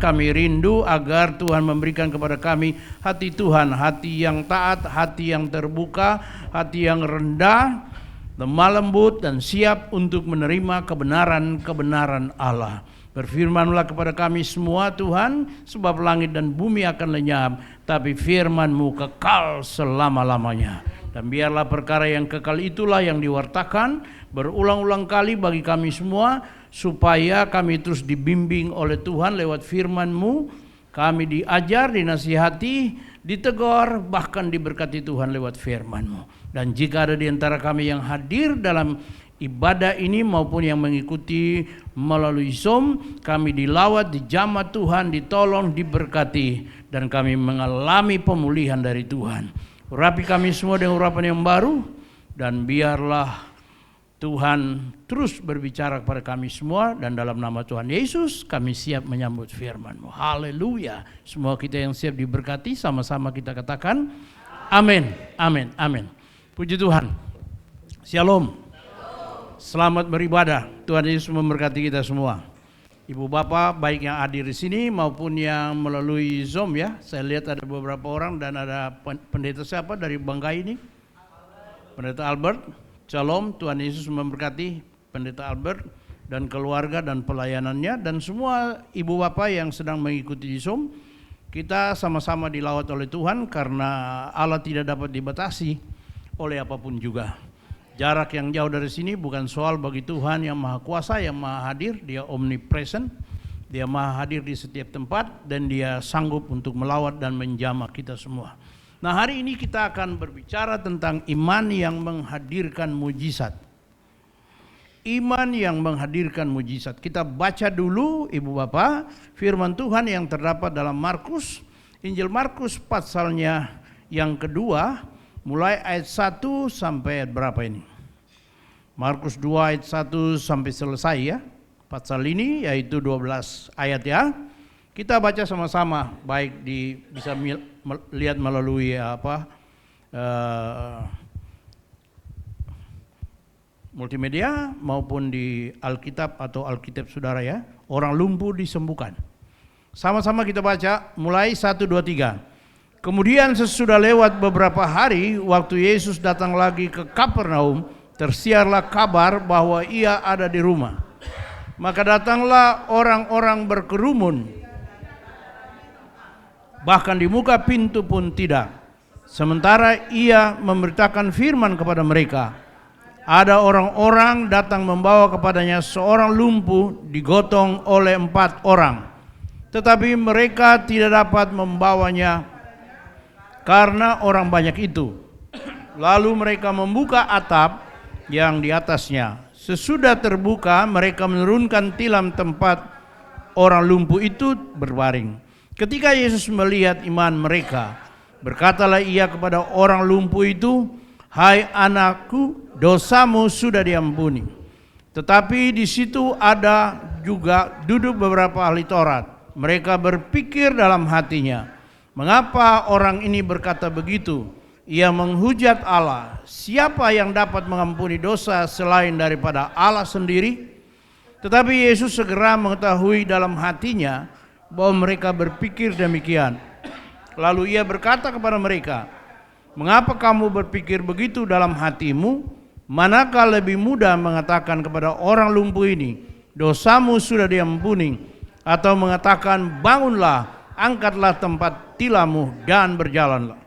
kami rindu agar Tuhan memberikan kepada kami hati Tuhan, hati yang taat, hati yang terbuka, hati yang rendah, lemah lembut dan siap untuk menerima kebenaran-kebenaran Allah. Berfirmanlah kepada kami semua Tuhan, sebab langit dan bumi akan lenyap, tapi firman-Mu kekal selama-lamanya. Dan biarlah perkara yang kekal itulah yang diwartakan berulang-ulang kali bagi kami semua, supaya kami terus dibimbing oleh Tuhan lewat firman-Mu. Kami diajar, dinasihati, ditegur, bahkan diberkati Tuhan lewat firman-Mu. Dan jika ada di antara kami yang hadir dalam ibadah ini maupun yang mengikuti melalui Zoom, kami dilawat, dijamah Tuhan, ditolong, diberkati, dan kami mengalami pemulihan dari Tuhan. Urapi kami semua dengan urapan yang baru, dan biarlah Tuhan terus berbicara kepada kami semua, dan dalam nama Tuhan Yesus kami siap menyambut firman-Mu. Haleluya. Semua kita yang siap diberkati, sama-sama kita katakan amin, amin, amin. Puji Tuhan. Shalom. Selamat beribadah. Tuhan Yesus memberkati kita semua. Ibu bapak baik yang hadir di sini maupun yang melalui Zoom ya. Saya lihat ada beberapa orang dan ada pendeta siapa dari Banggai ini? Pendeta Albert. Shalom, Tuhan Yesus memberkati pendeta Albert dan keluarga dan pelayanannya, dan semua ibu bapak yang sedang mengikuti di Zoom. Kita sama-sama dilawat oleh Tuhan karena Allah tidak dapat dibatasi oleh apapun juga. Jarak yang jauh dari sini bukan soal bagi Tuhan yang maha kuasa, yang maha hadir. Dia omnipresent, dia maha hadir di setiap tempat, dan dia sanggup untuk melawat dan menjamah kita semua. Nah, hari ini kita akan berbicara tentang iman yang menghadirkan mujizat. Iman yang menghadirkan mujizat. Kita baca dulu ibu bapak firman Tuhan yang terdapat dalam Markus, Injil Markus pasalnya yang kedua, mulai ayat 1 sampai ayat berapa ini? Markus 2 ayat 1 sampai selesai ya. Pasal ini yaitu 12 ayat ya. Kita baca sama-sama, baik bisa lihat melalui multimedia maupun di Alkitab atau Alkitab saudara ya. Orang lumpuh disembuhkan. Sama-sama kita baca mulai 1, 2, 3. Kemudian sesudah lewat beberapa hari, waktu Yesus datang lagi ke Kapernaum, tersiarlah kabar bahwa ia ada di rumah. Maka datanglah orang-orang berkerumun, bahkan di muka pintu pun tidak. Sementara ia memberitakan firman kepada mereka, ada orang-orang datang membawa kepadanya seorang lumpuh digotong oleh 4 orang. Tetapi mereka tidak dapat membawanya karena orang banyak itu. Lalu mereka membuka atap yang di atasnya. Sesudah terbuka, mereka menurunkan tilam tempat orang lumpuh itu berbaring. Ketika Yesus melihat iman mereka, berkatalah ia kepada orang lumpuh itu, "Hai anakku, dosamu sudah diampuni." Tetapi di situ ada juga duduk beberapa ahli Taurat. Mereka berpikir dalam hatinya, mengapa orang ini berkata begitu? Ia menghujat Allah. Siapa yang dapat mengampuni dosa selain daripada Allah sendiri? Tetapi Yesus segera mengetahui dalam hatinya bahwa mereka berpikir demikian. Lalu ia berkata kepada mereka, mengapa kamu berpikir begitu dalam hatimu? Manakah lebih mudah mengatakan kepada orang lumpuh ini, dosamu sudah diampuni, atau mengatakan, bangunlah, angkatlah tempat tilammu dan berjalanlah.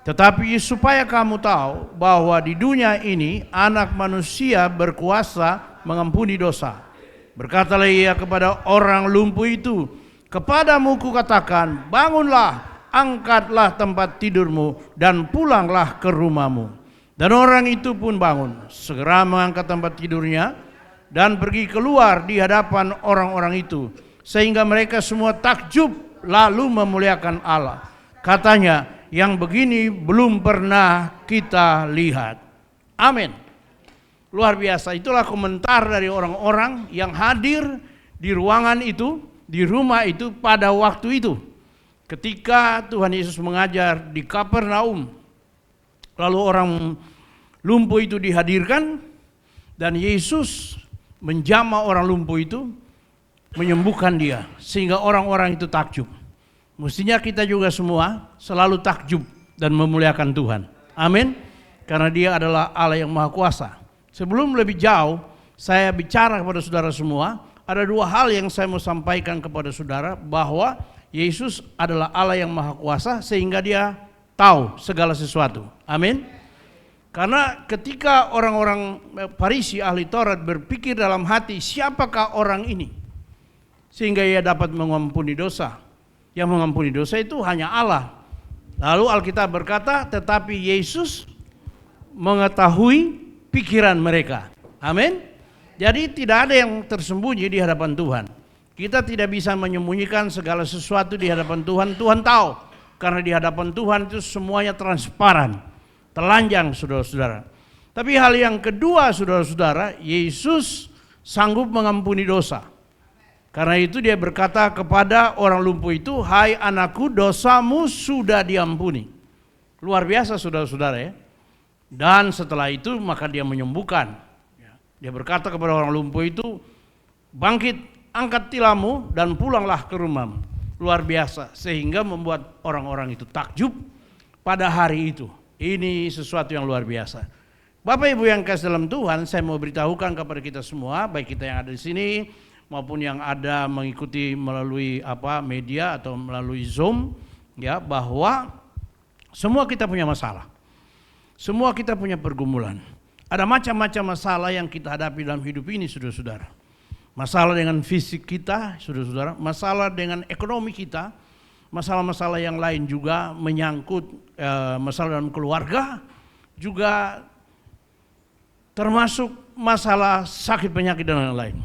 Tetapi supaya kamu tahu bahwa di dunia ini anak manusia berkuasa mengampuni dosa. Berkatalah ia kepada orang lumpuh itu, kepadamu kukatakan, bangunlah, angkatlah tempat tidurmu dan pulanglah ke rumahmu. Dan orang itu pun bangun, segera mengangkat tempat tidurnya dan pergi keluar di hadapan orang-orang itu, sehingga mereka semua takjub lalu memuliakan Allah. Katanya, yang begini belum pernah kita lihat. Amin. Luar biasa. Itulah komentar dari orang-orang yang hadir di ruangan itu, di rumah itu pada waktu itu. Ketika Tuhan Yesus mengajar di Kapernaum, lalu orang lumpuh itu dihadirkan dan Yesus menjamah orang lumpuh itu. menyembuhkan dia sehingga orang-orang itu takjub. Mestinya kita juga semua selalu takjub dan memuliakan Tuhan. Amin. Karena dia adalah Allah yang Maha Kuasa. Sebelum lebih jauh saya bicara kepada saudara semua, ada dua hal yang saya mau sampaikan kepada saudara, bahwa Yesus adalah Allah yang Maha Kuasa sehingga dia tahu segala sesuatu. Amin. Karena ketika orang-orang Farisi ahli Taurat berpikir dalam hati, siapakah orang ini sehingga ia dapat mengampuni dosa? Yang mengampuni dosa itu hanya Allah. Lalu Alkitab berkata, tetapi Yesus mengetahui pikiran mereka. Amin. Jadi tidak ada yang tersembunyi di hadapan Tuhan. Kita tidak bisa menyembunyikan segala sesuatu di hadapan Tuhan. Tuhan tahu, karena di hadapan Tuhan itu semuanya transparan, telanjang, saudara-saudara. Tapi hal yang kedua, saudara-saudara, Yesus sanggup mengampuni dosa. Karena itu dia berkata kepada orang lumpuh itu, hai anakku, dosamu sudah diampuni. Luar biasa, saudara-saudara ya. Dan setelah itu maka dia menyembuhkan. Dia berkata kepada orang lumpuh itu, bangkit, angkat tilammu dan pulanglah ke rumahmu. Luar biasa, sehingga membuat orang-orang itu takjub pada hari itu. Ini sesuatu yang luar biasa. Bapak Ibu yang kasih dalam Tuhan, saya mau beritahukan kepada kita semua, baik kita yang ada di sini maupun yang ada mengikuti melalui media atau melalui Zoom, ya, bahwa semua kita punya masalah. Semua kita punya pergumulan. Ada macam-macam masalah yang kita hadapi dalam hidup ini, saudara-saudara. Masalah dengan fisik kita, saudara-saudara, masalah dengan ekonomi kita, masalah-masalah yang lain juga menyangkut masalah dalam keluarga, juga termasuk masalah sakit penyakit dan lain-lain.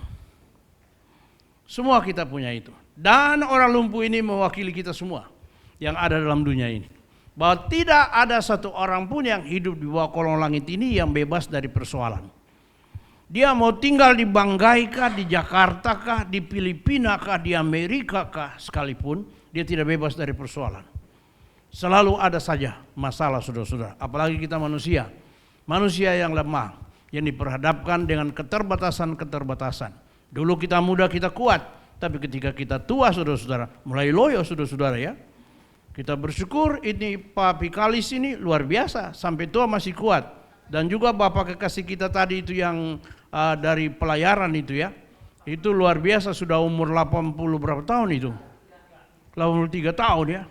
Semua kita punya itu. Dan orang lumpuh ini mewakili kita semua yang ada dalam dunia ini. Bahwa tidak ada satu orang pun yang hidup di bawah kolong langit ini yang bebas dari persoalan. Dia mau tinggal di Banggai kah, di Jakarta kah, di Filipina kah, di Amerika kah, sekalipun dia tidak bebas dari persoalan. Selalu ada saja masalah, saudara-saudara. Apalagi kita manusia. Manusia yang lemah, yang diperhadapkan dengan keterbatasan-keterbatasan. Dulu kita muda, kita kuat. Tapi ketika kita tua, saudara-saudara, mulai loyo, saudara-saudara ya. Kita bersyukur ini Pak Pikalis ini luar biasa, sampai tua masih kuat. Dan juga Bapak kekasih kita tadi itu yang dari pelayaran itu ya. Itu luar biasa, sudah umur 80 berapa tahun itu? 83 tahun ya.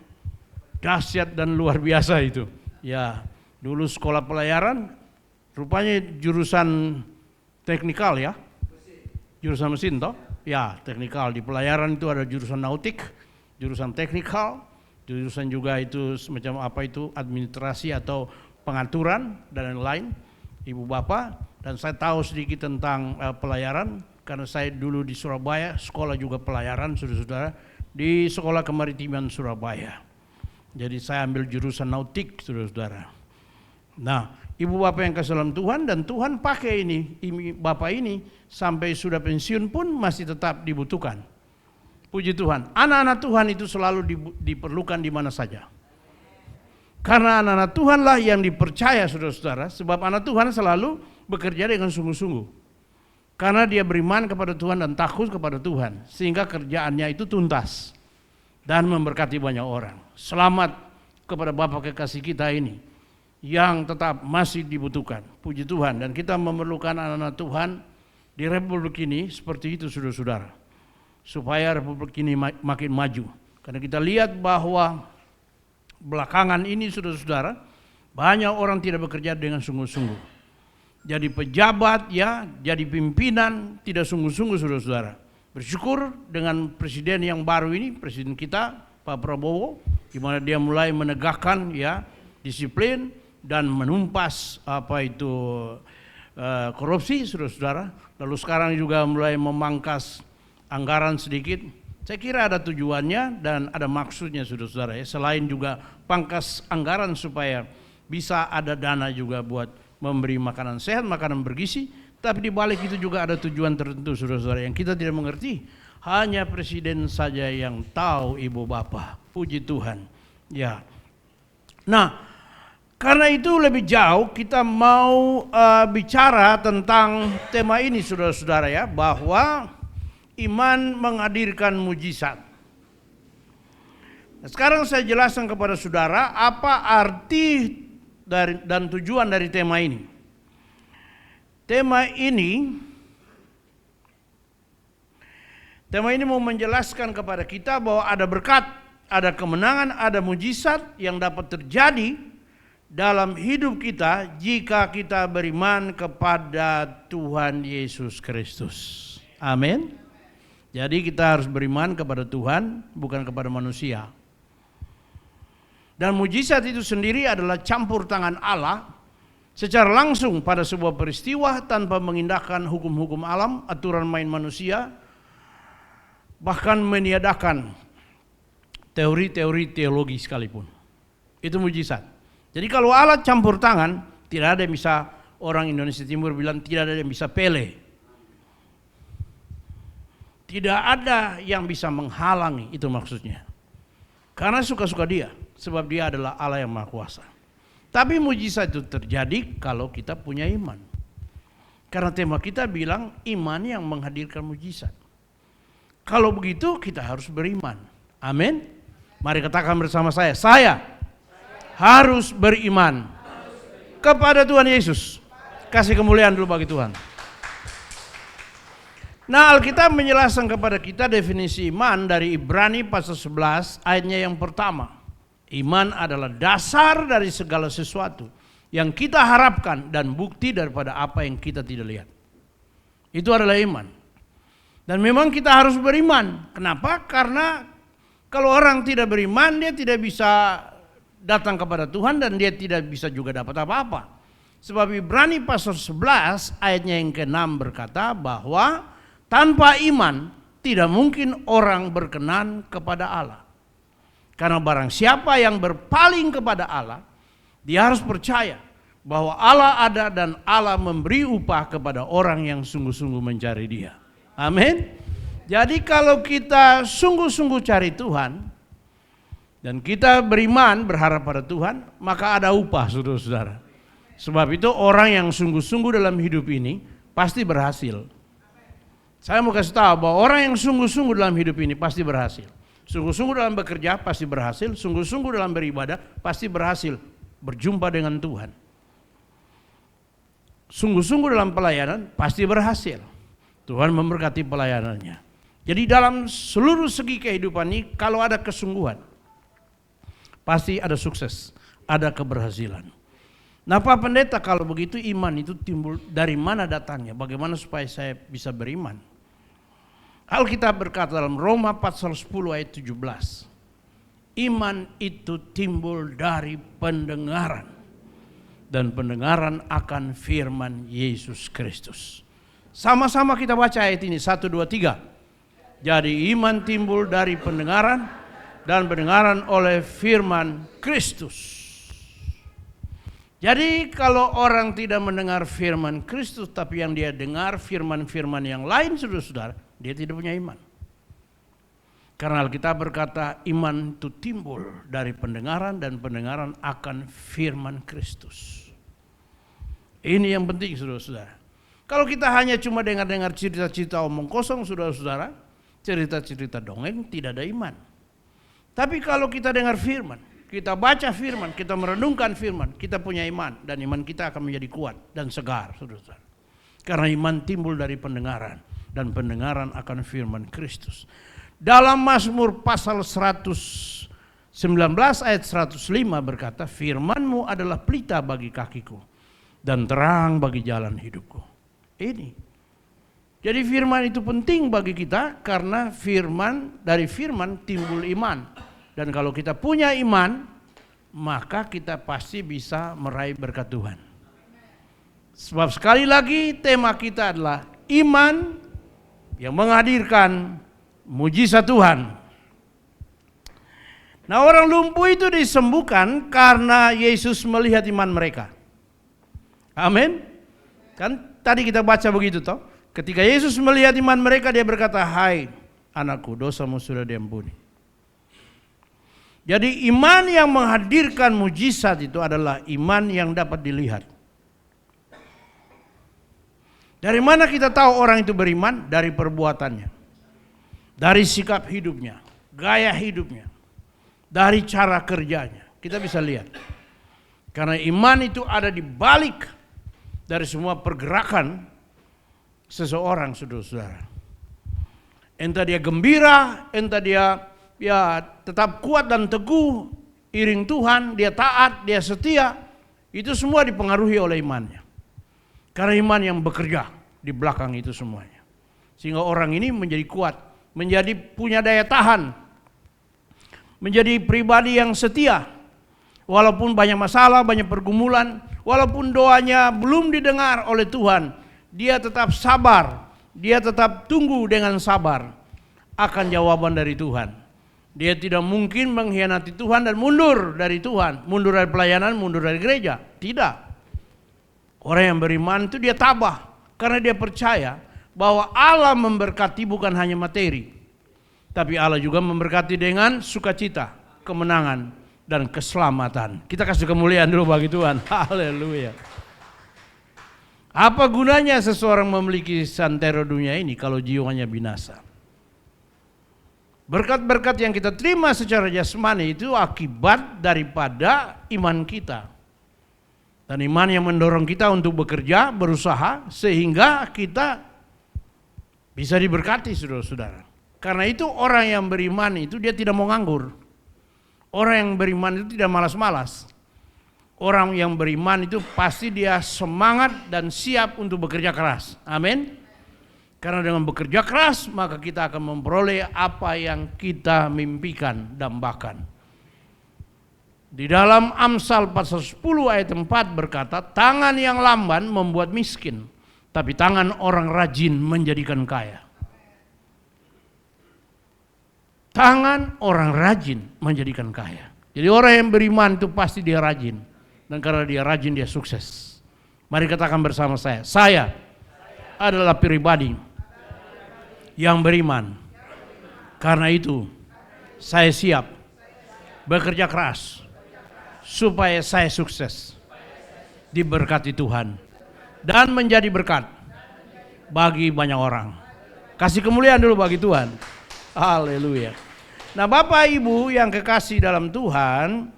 Dahsyat dan luar biasa itu. Ya, dulu sekolah pelayaran rupanya jurusan teknikal ya. Jurusan mesin toh? Ya, teknikal. Di pelayaran itu ada jurusan nautik, jurusan teknikal, jurusan juga itu semacam administrasi atau pengaturan dan lain-lain. Ibu Bapak, dan saya tahu sedikit tentang pelayaran karena saya dulu di Surabaya, sekolah juga pelayaran, saudara-saudara, di Sekolah Kemaritiman Surabaya. Jadi saya ambil jurusan nautik, saudara-saudara. Nah, Ibu Bapak yang kasih dalam Tuhan, dan Tuhan pakai ini Bapak ini sampai sudah pensiun pun masih tetap dibutuhkan. Puji Tuhan. Anak-anak Tuhan itu selalu diperlukan di mana saja. Karena anak-anak Tuhanlah yang dipercaya, saudara-saudara, sebab anak Tuhan selalu bekerja dengan sungguh-sungguh. Karena dia beriman kepada Tuhan dan takut kepada Tuhan, sehingga kerjaannya itu tuntas dan memberkati banyak orang. Selamat kepada Bapak kekasih kita ini yang tetap masih dibutuhkan. Puji Tuhan. Dan kita memerlukan anak-anak Tuhan di Republik ini seperti itu, saudara-saudara, supaya Republik ini makin maju. Karena kita lihat bahwa belakangan ini, saudara-saudara, banyak orang tidak bekerja dengan sungguh-sungguh. Jadi pejabat ya, jadi pimpinan tidak sungguh-sungguh, saudara-saudara. Bersyukur dengan presiden yang baru ini, presiden kita Pak Prabowo, di mana dia mulai menegakkan ya disiplin dan menumpas korupsi, saudara-saudara. Lalu sekarang juga mulai memangkas anggaran sedikit. Saya kira ada tujuannya dan ada maksudnya, saudara-saudara ya. Selain juga pangkas anggaran supaya bisa ada dana juga buat memberi makanan sehat, makanan bergizi. Tapi di balik itu juga ada tujuan tertentu, saudara-saudara, yang kita tidak mengerti. Hanya presiden saja yang tahu, Ibu Bapak. Puji Tuhan. Ya. Nah, karena itu lebih jauh kita mau bicara tentang tema ini, saudara-saudara ya, bahwa iman menghadirkan mujizat. Nah, sekarang saya jelaskan kepada saudara apa arti dan tujuan dari tema ini. Tema ini mau menjelaskan kepada kita bahwa ada berkat, ada kemenangan, ada mujizat yang dapat terjadi dalam hidup kita jika kita beriman kepada Tuhan Yesus Kristus. Amin. Jadi kita harus beriman kepada Tuhan, bukan kepada manusia. Dan mujizat itu sendiri adalah campur tangan Allah secara langsung pada sebuah peristiwa tanpa mengindahkan hukum-hukum alam, aturan main manusia, bahkan meniadakan teori-teori teologi sekalipun. Itu mujizat. Jadi kalau Allah campur tangan, tidak ada yang bisa, orang Indonesia Timur bilang tidak ada yang bisa pele. Tidak ada yang bisa menghalangi, itu maksudnya. Karena suka-suka dia, sebab dia adalah Allah yang Maha Kuasa. Tapi mujizat itu terjadi kalau kita punya iman. Karena tema kita bilang iman yang menghadirkan mujizat. Kalau begitu kita harus beriman. Amin. Mari katakan bersama saya harus beriman kepada Tuhan Yesus. Kasih kemuliaan dulu bagi Tuhan. Nah, Alkitab menjelaskan kepada kita definisi iman dari Ibrani pasal 11 ayatnya yang pertama. Iman adalah dasar dari segala sesuatu yang kita harapkan dan bukti daripada apa yang kita tidak lihat. Itu adalah iman. Dan memang kita harus beriman. Kenapa? Karena kalau orang tidak beriman, dia tidak bisa datang kepada Tuhan dan dia tidak bisa juga dapat apa-apa. Sebab Ibrani pasal 11 ayatnya yang ke-6 berkata bahwa tanpa iman tidak mungkin orang berkenan kepada Allah. Karena barang siapa yang berpaling kepada Allah, dia harus percaya bahwa Allah ada dan Allah memberi upah kepada orang yang sungguh-sungguh mencari Dia. Amin. Jadi kalau kita sungguh-sungguh cari Tuhan dan kita beriman berharap pada Tuhan, maka ada upah, saudara-saudara. Sebab itu orang yang sungguh-sungguh dalam hidup ini pasti berhasil. Saya mau kasih tahu bahwa orang yang sungguh-sungguh dalam hidup ini pasti berhasil. Sungguh-sungguh dalam bekerja pasti berhasil, sungguh-sungguh dalam beribadah pasti berhasil berjumpa dengan Tuhan. Sungguh-sungguh dalam pelayanan pasti berhasil. Tuhan memberkati pelayanannya. Jadi dalam seluruh segi kehidupan ini kalau ada kesungguhan pasti ada sukses, ada keberhasilan. Nah Pak Pendeta, kalau begitu iman itu timbul dari mana datangnya? Bagaimana supaya saya bisa beriman? Alkitab berkata dalam Roma pasal 10 ayat 17. Iman itu timbul dari pendengaran. Dan pendengaran akan firman Yesus Kristus. Sama-sama kita baca ayat ini, 1, 2, 3. Jadi iman timbul dari pendengaran dan pendengaran oleh firman Kristus. Jadi kalau orang tidak mendengar firman Kristus, tapi yang dia dengar firman-firman yang lain, saudara-saudara, dia tidak punya iman. Karena Alkitab berkata iman itu timbul dari pendengaran dan pendengaran akan firman Kristus. Ini yang penting, saudara-saudara. Kalau kita hanya cuma dengar-dengar cerita-cerita omong kosong, saudara-saudara, cerita-cerita dongeng, tidak ada iman. Tapi kalau kita dengar firman, kita baca firman, kita merenungkan firman, kita punya iman. Dan iman kita akan menjadi kuat dan segar, saudara-saudara. Karena iman timbul dari pendengaran. Dan pendengaran akan firman Kristus. Dalam Mazmur pasal 119 ayat 105 berkata, firman-Mu adalah pelita bagi kakiku dan terang bagi jalan hidupku. Ini. Jadi firman itu penting bagi kita karena dari firman timbul iman. Dan kalau kita punya iman, maka kita pasti bisa meraih berkat Tuhan. Sebab sekali lagi tema kita adalah iman yang menghadirkan mujizat Tuhan. Nah, orang lumpuh itu disembuhkan karena Yesus melihat iman mereka. Amin. Kan tadi kita baca begitu toh. Ketika Yesus melihat iman mereka, dia berkata, "Hai anakku, dosamu sudah diampuni." Jadi iman yang menghadirkan mujizat itu adalah iman yang dapat dilihat. Dari mana kita tahu orang itu beriman? Dari perbuatannya. dari sikap hidupnya, gaya hidupnya, dari cara kerjanya. Kita bisa lihat. Karena iman itu ada di balik dari semua pergerakan seseorang, saudara-saudara. Entah dia gembira, entah dia tetap kuat dan teguh, iring Tuhan, dia taat, dia setia, itu semua dipengaruhi oleh imannya. Karena iman yang bekerja di belakang itu semuanya. Sehingga orang ini menjadi kuat, menjadi punya daya tahan, menjadi pribadi yang setia. Walaupun banyak masalah, banyak pergumulan, walaupun doanya belum didengar oleh Tuhan, dia tetap sabar, dia tetap tunggu dengan sabar akan jawaban dari Tuhan. Dia tidak mungkin mengkhianati Tuhan dan mundur dari Tuhan, mundur dari pelayanan, mundur dari gereja. Tidak. Orang yang beriman itu dia tabah karena dia percaya bahwa Allah memberkati bukan hanya materi, tapi Allah juga memberkati dengan sukacita, kemenangan, dan keselamatan. Kita kasih kemuliaan dulu bagi Tuhan. Haleluya. Apa gunanya seseorang memiliki santero dunia ini kalau jiwanya binasa? Berkat-berkat yang kita terima secara jasmani itu akibat daripada iman kita. Dan iman yang mendorong kita untuk bekerja, berusaha, sehingga kita bisa diberkati, saudara-saudara. Karena itu orang yang beriman itu dia tidak mau nganggur. Orang yang beriman itu tidak malas-malas. Orang yang beriman itu pasti dia semangat dan siap untuk bekerja keras. Amin. Karena dengan bekerja keras maka kita akan memperoleh apa yang kita mimpikan, dambakan. Di dalam Amsal pasal 10 ayat 4 berkata, tangan yang lamban membuat miskin, tapi tangan orang rajin menjadikan kaya. Tangan orang rajin menjadikan kaya. Jadi orang yang beriman itu pasti dia rajin. Dan karena dia rajin dia sukses. Mari katakan bersama saya adalah pribadi yang beriman. Karena itu saya siap bekerja keras supaya saya sukses, diberkati Tuhan dan menjadi berkat bagi banyak orang. Kasih kemuliaan dulu bagi Tuhan. Haleluya. Nah, Bapak Ibu yang kekasih dalam Tuhan,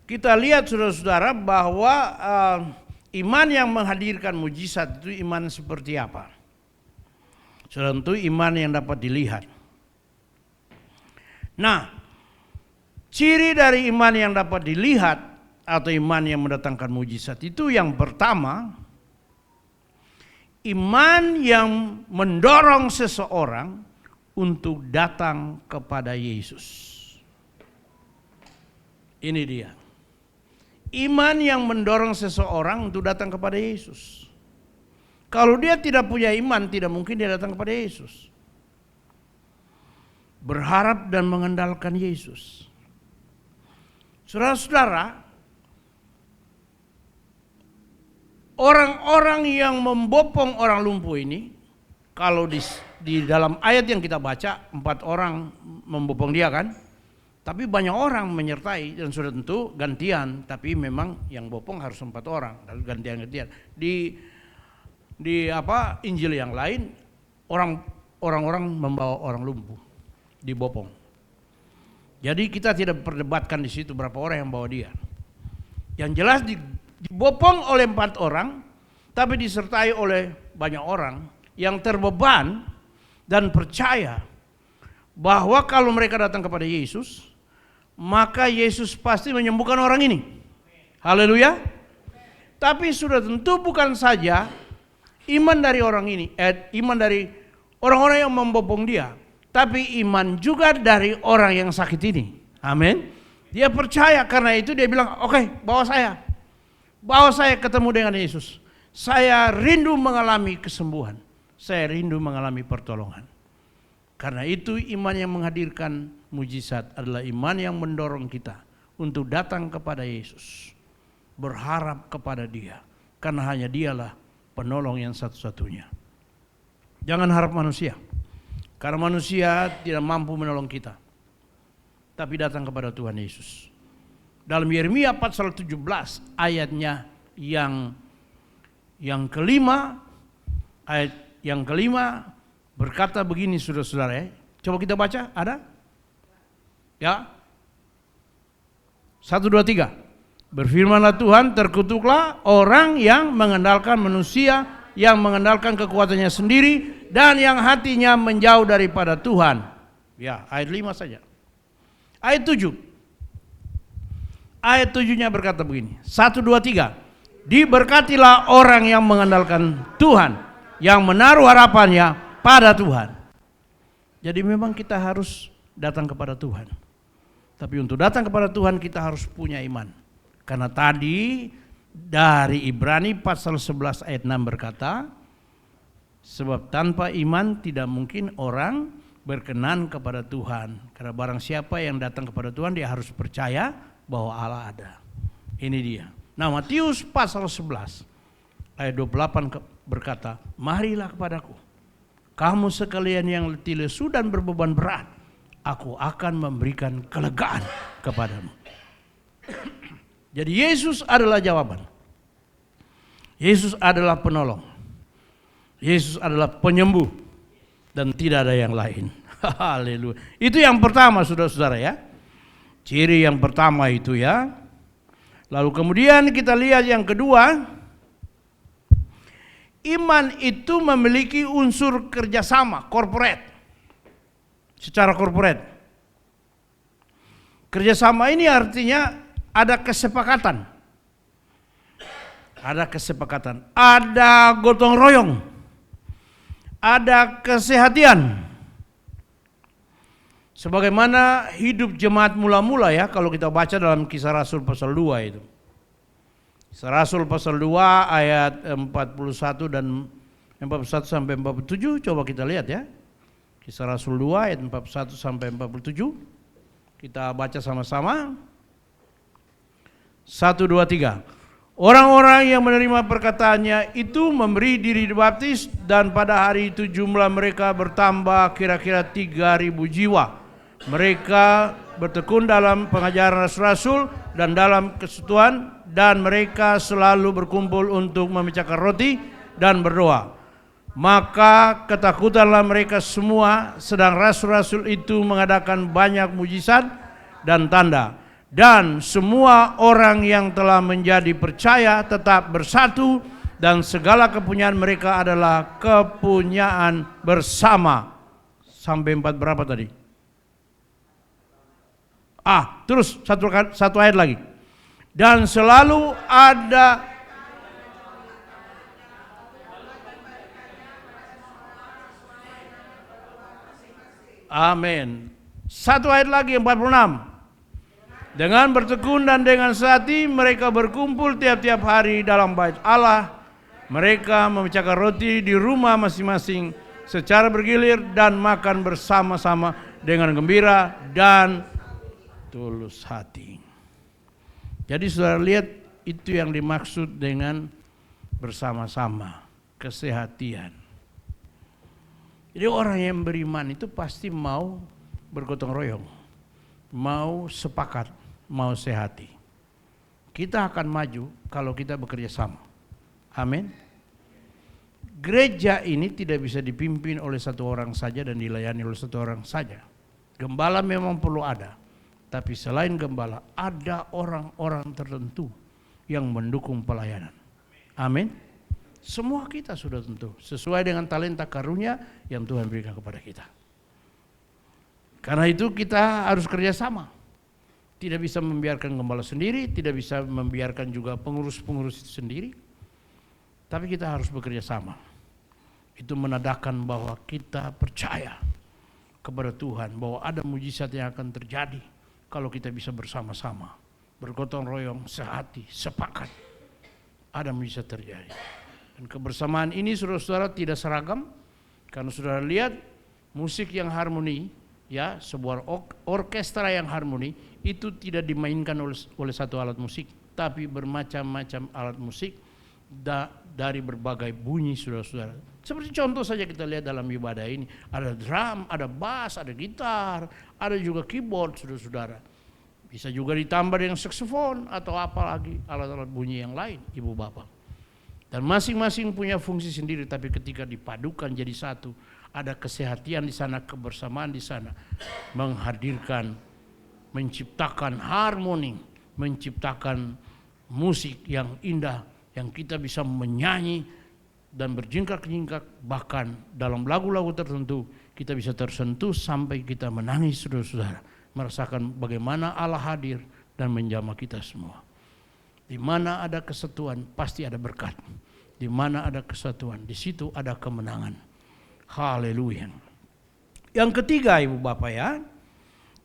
kita lihat saudara-saudara bahwa iman yang menghadirkan mujizat itu iman seperti apa? Saudara, tentu iman yang dapat dilihat. Nah, ciri dari iman yang dapat dilihat atau iman yang mendatangkan mujizat itu yang pertama, iman yang mendorong seseorang untuk datang kepada Yesus. Ini dia. Iman yang mendorong seseorang untuk datang kepada Yesus. Kalau dia tidak punya iman, tidak mungkin dia datang kepada Yesus. Berharap dan mengandalkan Yesus. Saudara-saudara, orang-orang yang membopong orang lumpuh ini, kalau di dalam ayat yang kita baca, 4 orang membopong dia kan, tapi banyak orang menyertai dan sudah tentu gantian, tapi memang yang bopong harus 4 orang, lalu gantian-gantian. Di Injil yang lain, orang-orang membawa orang lumpuh dibopong. Jadi kita tidak perdebatkan di situ berapa orang yang bawa dia. Yang jelas dibopong oleh 4 orang, tapi disertai oleh banyak orang yang terbeban dan percaya bahwa kalau mereka datang kepada Yesus, maka Yesus pasti menyembuhkan orang ini. Haleluya. Tapi sudah tentu bukan saja iman dari orang ini, iman dari orang-orang yang membopong dia, tapi iman juga dari orang yang sakit ini. Amin. Dia percaya, karena itu dia bilang, oke, bawa saya ketemu dengan Yesus. Saya rindu mengalami kesembuhan. Saya rindu mengalami pertolongan. Karena itu iman yang menghadirkan mujizat adalah iman yang mendorong kita untuk datang kepada Yesus. Berharap kepada Dia. Karena hanya Dialah penolong yang satu-satunya. Jangan harap manusia. Karena manusia tidak mampu menolong kita. Tapi datang kepada Tuhan Yesus. Dalam Yeremia pasal 17 ayatnya yang kelima, ayat yang kelima berkata begini saudara-saudara ya. Coba kita baca, ada? Ya. 1, 2, 3. Berfirmanlah Tuhan, terkutuklah orang yang mengandalkan manusia, yang mengandalkan kekuatannya sendiri, dan yang hatinya menjauh daripada Tuhan. Ya, ayat 5 saja. Ayat 7. Ayat 7-nya berkata begini. 1, 2, 3. Diberkatilah orang yang mengandalkan Tuhan, yang menaruh harapannya pada Tuhan. Jadi memang kita harus datang kepada Tuhan. Tapi untuk datang kepada Tuhan kita harus punya iman. Karena tadi dari Ibrani pasal 11 ayat 6 berkata, sebab tanpa iman tidak mungkin orang berkenan kepada Tuhan. Karena barang siapa yang datang kepada Tuhan dia harus percaya bahwa Allah ada. Ini dia. Nah, Matius pasal 11 ayat 28 berkata, marilah kepadaku, kamu sekalian yang letih lesu dan berbeban berat, aku akan memberikan kelegaan kepadamu. Jadi Yesus adalah jawaban. Yesus adalah penolong. Yesus adalah penyembuh. Dan tidak ada yang lain. Haleluya. Itu yang pertama saudara-saudara ya. Ciri yang pertama itu ya. Lalu kemudian kita lihat yang kedua. Iman itu memiliki unsur kerjasama, corporate. Secara corporate. Kerjasama ini artinya ada kesepakatan. Ada kesepakatan. Ada gotong royong. Ada kesehatian. Sebagaimana hidup jemaat mula-mula ya, kalau kita baca dalam Kisah Rasul pasal 2 itu. Kisah Rasul pasal 2 ayat 41 dan 41 sampai 47, coba kita lihat ya. Kisah Rasul 2 ayat 41 sampai 47. Kita baca sama-sama. 1, 2, 3. Orang-orang yang menerima perkataannya itu memberi diri dibaptis, dan pada hari itu jumlah mereka bertambah kira-kira 3.000 jiwa. Mereka bertekun dalam pengajaran rasul-rasul dan dalam kesatuan, dan mereka selalu berkumpul untuk memecahkan roti dan berdoa. Maka ketakutanlah mereka semua, sedang rasul-rasul itu mengadakan banyak mujizat dan tanda. Dan semua orang yang telah menjadi percaya tetap bersatu, dan segala kepunyaan mereka adalah kepunyaan bersama. Sampai 4 berapa tadi? Terus satu ayat lagi. Dan selalu ada amin. Satu ayat lagi 46. Dengan bertekun dan dengan sehati mereka berkumpul tiap-tiap hari dalam bait Allah. Mereka memecahkan roti di rumah masing-masing secara bergilir dan makan bersama-sama dengan gembira dan tulus hati. Jadi saudara lihat, itu yang dimaksud dengan bersama-sama, kesehatian. Jadi orang yang beriman itu pasti mau bergotong royong, mau sepakat, mau sehati. Kita akan maju kalau kita bekerja sama. Amin. Gereja ini tidak bisa dipimpin oleh satu orang saja dan dilayani oleh satu orang saja. Gembala memang perlu ada, tapi selain gembala ada orang-orang tertentu yang mendukung pelayanan. Amin. Semua kita sudah tentu sesuai dengan talenta karunia yang Tuhan berikan kepada kita. Karena itu kita harus kerjasama. Tidak bisa membiarkan gembala sendiri, tidak bisa membiarkan juga pengurus-pengurus itu sendiri. Tapi kita harus bekerja sama. Itu menandakan bahwa kita percaya kepada Tuhan, bahwa ada mujizat yang akan terjadi kalau kita bisa bersama-sama, bergotong royong, sehati, sepakat. Ada mujizat terjadi. Dan kebersamaan ini saudara-saudara tidak seragam, karena saudara lihat musik yang harmoni, ya, sebuah orkestra yang harmoni itu tidak dimainkan oleh satu alat musik, tapi bermacam-macam alat musik dari berbagai bunyi saudara-saudara. Seperti contoh saja kita lihat dalam ibadah ini, ada drum, ada bass, ada gitar, ada juga keyboard saudara-saudara. Bisa juga ditambah dengan saksofon atau apalagi alat-alat bunyi yang lain, ibu bapak. Dan masing-masing punya fungsi sendiri, tapi ketika dipadukan jadi satu, ada kesehatan di sana, kebersamaan di sana, menghadirkan, menciptakan harmoni, menciptakan musik yang indah, yang kita bisa menyanyi dan berjingkrak-jingkrak, bahkan dalam lagu-lagu tertentu kita bisa tersentuh sampai kita menangis, saudara-saudara, merasakan bagaimana Allah hadir dan menjamah kita semua. Di mana ada kesatuan pasti ada berkat. Di mana ada kesatuan, di situ ada kemenangan. Haleluya. Yang ketiga, Ibu Bapak ya,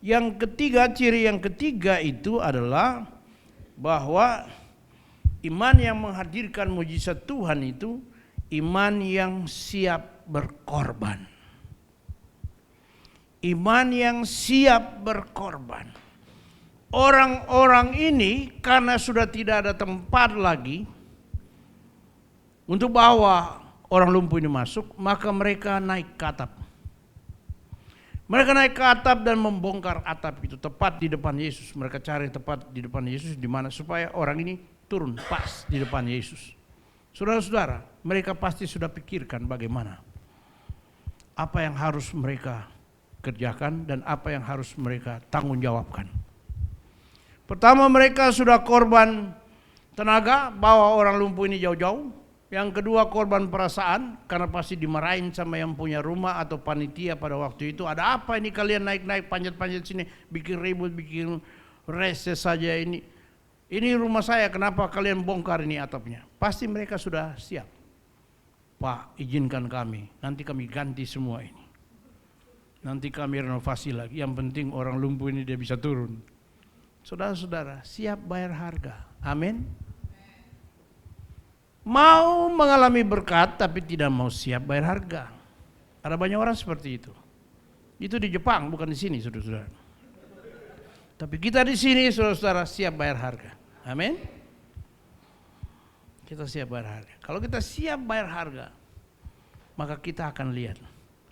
yang ketiga, ciri yang ketiga itu adalah bahwa iman yang menghadirkan mujizat Tuhan itu iman yang siap berkorban. Iman yang siap berkorban. Orang-orang ini karena sudah tidak ada tempat lagi untuk bawa orang lumpuh ini masuk, maka mereka naik ke atap. Mereka naik ke atap dan membongkar atap itu tepat di depan Yesus. Mereka cari tepat di depan Yesus di mana supaya orang ini turun pas di depan Yesus. Saudara-saudara, mereka pasti sudah pikirkan bagaimana apa yang harus mereka kerjakan dan apa yang harus mereka tanggung jawabkan. Pertama, mereka sudah korban tenaga bawa orang lumpuh ini jauh-jauh. Yang kedua, korban perasaan, karena pasti dimarahin sama yang punya rumah atau panitia pada waktu itu. Ada apa ini kalian naik-naik panjat-panjat sini, bikin ribut, bikin reses saja ini. Ini rumah saya, kenapa kalian bongkar ini atapnya? Pasti mereka sudah siap. Pak, izinkan kami, nanti kami ganti semua ini. Nanti kami renovasi lagi, yang penting orang lumpuh ini dia bisa turun. Saudara-saudara, siap bayar harga. Amin. Mau mengalami berkat tapi tidak mau siap bayar harga. Ada banyak orang seperti itu. Itu di Jepang, bukan di sini, saudara-saudara. Tapi kita di sini, saudara-saudara, siap bayar harga. Amin. Kita siap bayar harga. Kalau kita siap bayar harga, maka kita akan lihat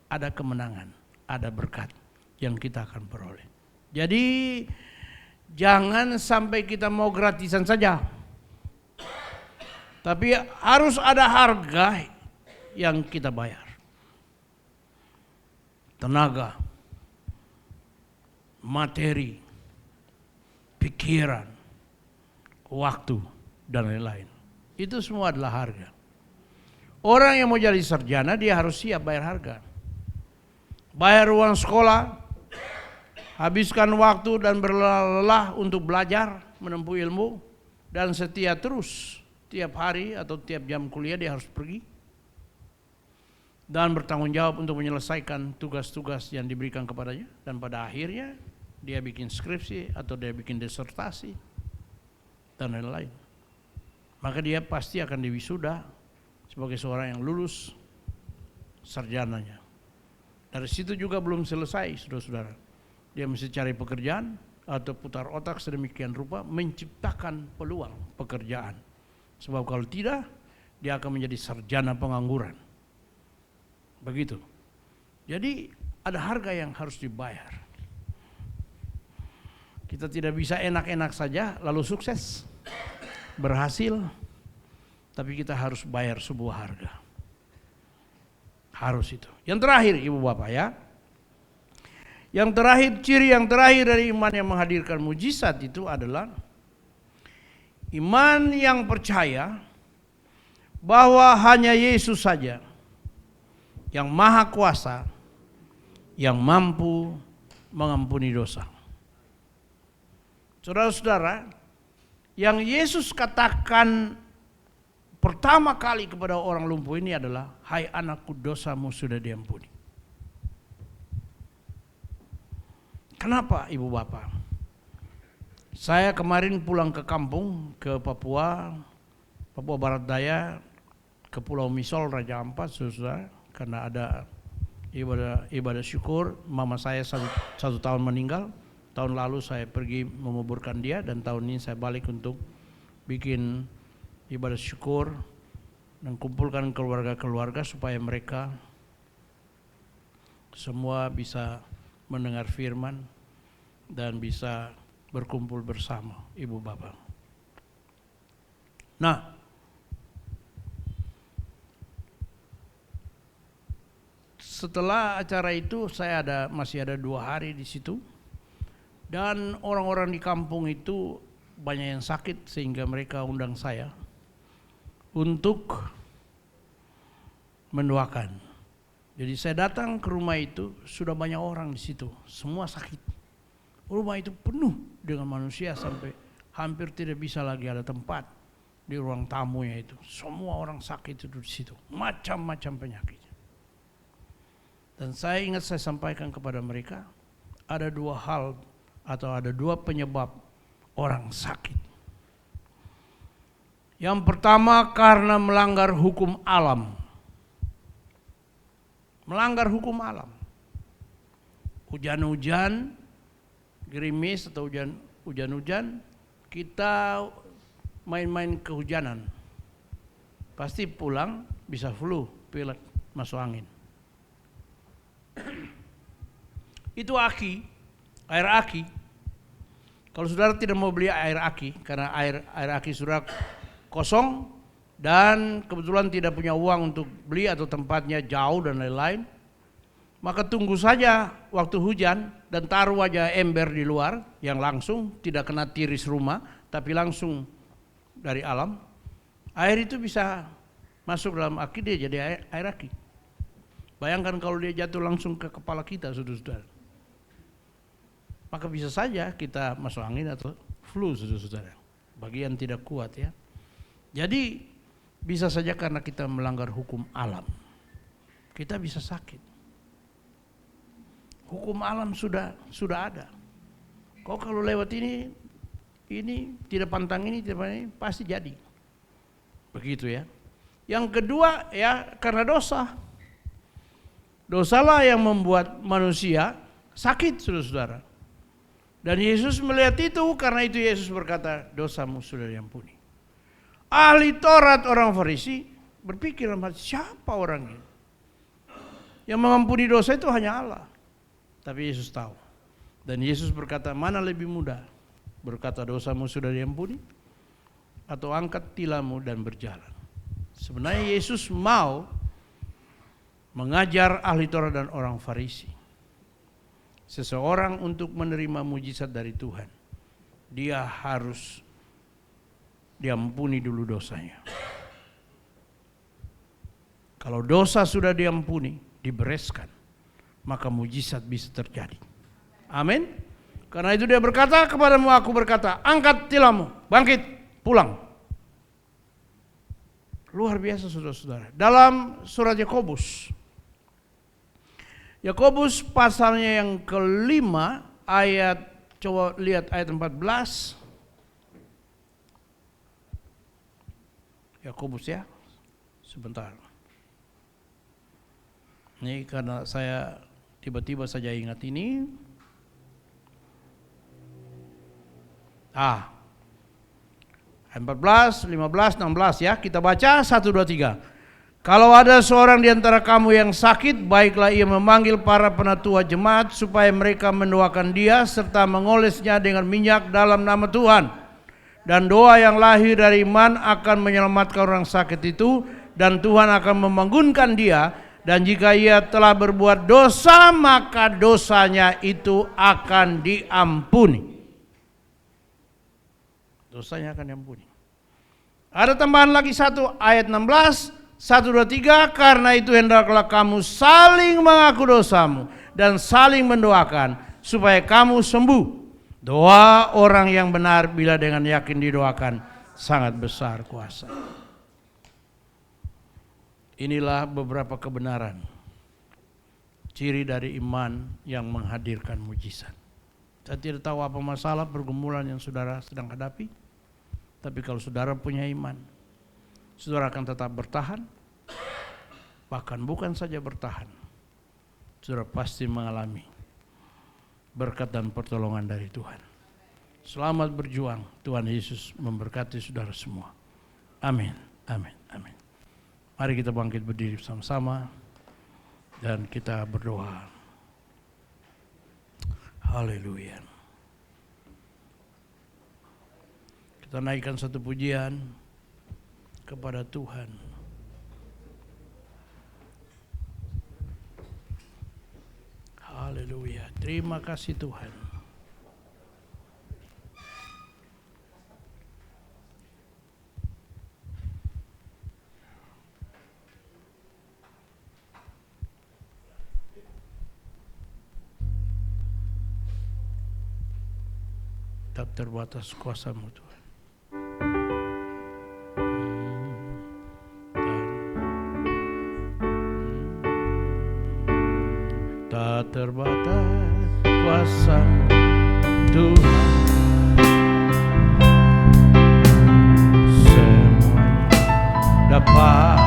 ada kemenangan, ada berkat yang kita akan peroleh. Jadi jangan sampai kita mau gratisan saja. Tapi harus ada harga yang kita bayar. Tenaga, materi, pikiran, waktu, dan lain-lain. Itu semua adalah harga. Orang yang mau jadi sarjana dia harus siap bayar harga. Bayar uang sekolah, habiskan waktu dan berlelah untuk belajar, menempuh ilmu, dan setia terus. Tiap hari atau tiap jam kuliah dia harus pergi dan bertanggung jawab untuk menyelesaikan tugas-tugas yang diberikan kepadanya, dan pada akhirnya dia bikin skripsi atau dia bikin disertasi dan lain-lain. Maka dia pasti akan diwisuda sebagai seorang yang lulus sarjananya. Dari situ juga belum selesai, saudara-saudara. Dia mesti cari pekerjaan atau putar otak sedemikian rupa menciptakan peluang pekerjaan. Sebab kalau tidak, dia akan menjadi sarjana pengangguran. Begitu. Jadi ada harga yang harus dibayar. Kita tidak bisa enak-enak saja lalu sukses, berhasil, tapi kita harus bayar sebuah harga. Harus itu. Yang terakhir, Ibu Bapak ya. Yang terakhir, ciri yang terakhir dari iman yang menghadirkan mujizat itu adalah iman yang percaya bahwa hanya Yesus saja yang maha kuasa, yang mampu mengampuni dosa. Saudara-saudara, yang Yesus katakan pertama kali kepada orang lumpuh ini adalah, hai anakku, dosamu sudah diampuni. Kenapa, Ibu Bapak? Saya kemarin pulang ke kampung, ke Papua Barat Daya, ke Pulau Misol, Raja Ampat, saudara, karena ada ibadah syukur. Mama saya satu tahun meninggal. Tahun lalu saya pergi menguburkan dia, dan tahun ini saya balik untuk bikin ibadah syukur dan kumpulkan keluarga-keluarga supaya mereka semua bisa mendengar firman dan bisa berkumpul bersama Ibu Bapak. Nah, setelah acara itu saya masih ada 2 hari di situ, dan orang-orang di kampung itu banyak yang sakit sehingga mereka undang saya untuk mendoakan. Jadi saya datang ke rumah itu, sudah banyak orang di situ, semua sakit. Rumah itu penuh dengan manusia sampai hampir tidak bisa lagi ada tempat di ruang tamunya itu. Semua orang sakit itu di situ, macam-macam penyakit. Dan saya ingat saya sampaikan kepada mereka, ada 2 hal atau ada 2 penyebab orang sakit. Yang pertama karena melanggar hukum alam. Melanggar hukum alam. Hujan-hujan, gerimis atau hujan-hujan, kita main-main kehujanan. Pasti pulang bisa flu, pilek, masuk angin. Itu aki, air aki. Kalau saudara tidak mau beli air aki karena air aki saudara kosong dan kebetulan tidak punya uang untuk beli atau tempatnya jauh dan lain-lain, maka tunggu saja waktu hujan dan taruh aja ember di luar yang langsung tidak kena tiris rumah tapi langsung dari alam. Air itu bisa masuk dalam aki, dia jadi air aki. Bayangkan kalau dia jatuh langsung ke kepala kita, saudara-saudara. Maka bisa saja kita masuk angin atau flu, saudara-saudara. Bagi yang tidak kuat ya. Jadi bisa saja karena kita melanggar hukum alam, kita bisa sakit. Hukum alam sudah ada. Kau kalau lewat ini tidak pantang ini, pasti jadi. Begitu ya. Yang kedua ya karena dosa. Dosalah yang membuat manusia sakit, saudara-saudara. Dan Yesus melihat itu, karena itu Yesus berkata, dosamu sudah diampuni. Ahli Taurat orang Farisi berpikir, siapa orang ini? Yang mengampuni dosa itu hanya Allah. Tapi Yesus tahu. Dan Yesus berkata, mana lebih mudah? Berkata dosamu sudah diampuni, atau angkat tilammu dan berjalan. Sebenarnya Yesus mau mengajar ahli Taurat dan orang Farisi. Seseorang untuk menerima mujizat dari Tuhan, dia harus diampuni dulu dosanya. Kalau dosa sudah diampuni, dibereskan, maka mujizat bisa terjadi. Amin. Karena itu dia berkata kepadamu, aku berkata, angkat tilammu, bangkit, pulang. Luar biasa saudara-saudara. Dalam surat Yakobus pasalnya yang ke-5 ayat, coba lihat ayat 14. Yakobus ya, sebentar. Ini karena saya tiba-tiba saja ingat ini. Ayat 14, 15, 16 ya, kita baca 1, 2, 3. Kalau ada seorang di antara kamu yang sakit, baiklah ia memanggil para penatua jemaat supaya mereka mendoakan dia serta mengolesnya dengan minyak dalam nama Tuhan. Dan doa yang lahir dari iman akan menyelamatkan orang sakit itu, dan Tuhan akan membangunkan dia. Dan jika ia telah berbuat dosa, maka dosanya itu akan diampuni. Dosanya akan diampuni. Ada tambahan lagi 1 ayat 16. 1, 2, 3, karena itu hendaklah kamu saling mengaku dosamu dan saling mendoakan supaya kamu sembuh. Doa orang yang benar bila dengan yakin didoakan sangat besar kuasa. Inilah beberapa kebenaran, ciri dari iman yang menghadirkan mujizat. Saya tidak tahu apa masalah pergumulan yang saudara sedang hadapi, tapi kalau saudara punya iman, saudara akan tetap bertahan. Bahkan bukan saja bertahan, saudara pasti mengalami berkat dan pertolongan dari Tuhan. Selamat berjuang. Tuhan Yesus memberkati saudara semua. Amin, amin, amin. Mari kita bangkit berdiri bersama-sama dan kita berdoa. Haleluya. Kita naikkan satu pujian kepada Tuhan. Haleluya. Terima kasih Tuhan. Tak terbatas kuasa-Mu Tuhan. Tak terbatas kuasa-Mu Tuhan. Semuanya dapat.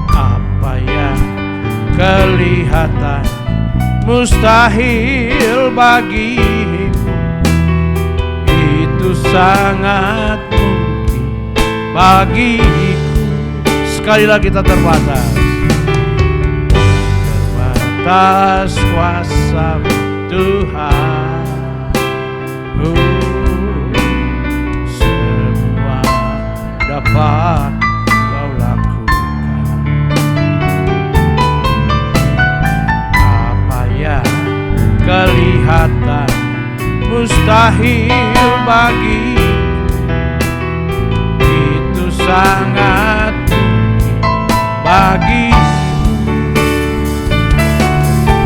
Apa yang kelihatan mustahil bagimu, itu sangat mungkin bagiku. Sekali lagi, tak terbatas. Terbatas kuasa Tuhan. Semua dapat Kau lakukan. Apa yang kelihatan mustahil bagiku, itu sangat bagi.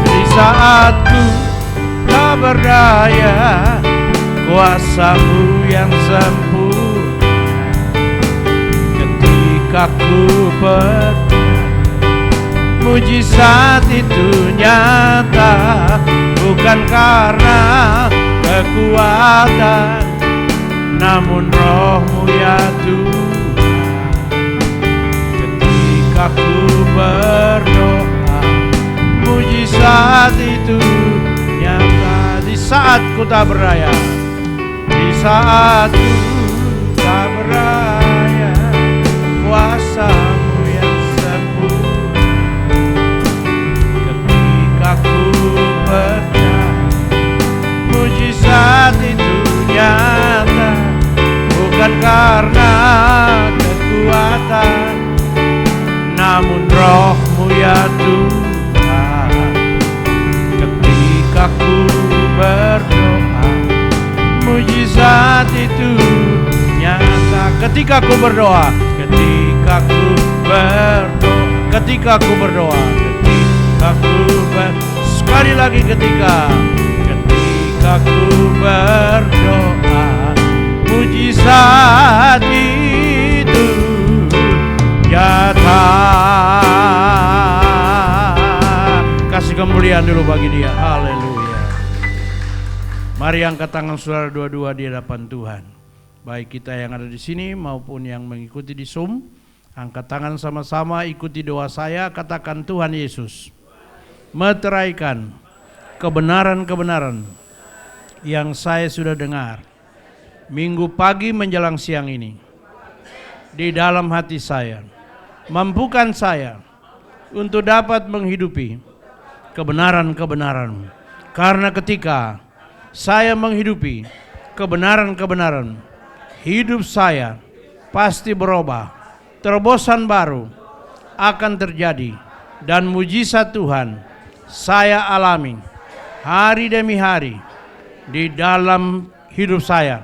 Di saat ku tak berdaya, kuasa-Mu yang sempurna. Ketika ku percaya, mujizat itu nyata. Bukan karena kekuatan, namun Roh-Mu ya Tuhan. Aku berdoa, mujizat itu nyata. Di saat ku tak berdaya, di saat ku tak berdaya, kuasa-Mu yang sempurna. Ketika ku percaya, mujizat itu nyata. Bukan karena kekuatan, namun Roh-Mu ya Tuhan. Ketika ku berdoa, mujizat itu nyata. Ketika ku berdoa, ketika ku berdoa, ketika ku berdoa, ketika ku sekali lagi ketika ku berdoa, mujizat itu nyata. Kasih kemuliaan dulu bagi Dia. Haleluya. Mari angkat tangan saudara dua-dua di hadapan Tuhan. Baik kita yang ada di sini maupun yang mengikuti di Zoom, angkat tangan sama-sama, ikuti doa saya. Katakan, Tuhan Yesus, meteraikan kebenaran-kebenaran yang saya sudah dengar minggu pagi menjelang siang ini di dalam hati saya. Mampukan saya untuk dapat menghidupi kebenaran-kebenaran. Karena ketika saya menghidupi kebenaran-kebenaran, hidup saya pasti berubah. Terobosan baru akan terjadi dan mujizat Tuhan saya alami hari demi hari di dalam hidup saya,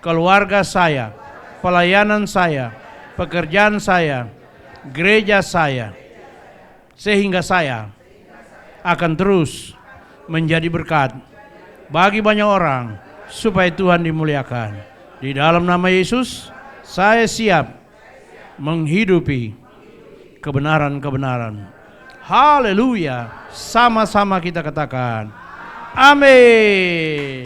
keluarga saya, pelayanan saya, pekerjaan saya, gereja saya, sehingga saya akan terus menjadi berkat bagi banyak orang supaya Tuhan dimuliakan. Di dalam nama Yesus, saya siap menghidupi kebenaran-kebenaran. Haleluya. Sama-sama kita katakan, amin.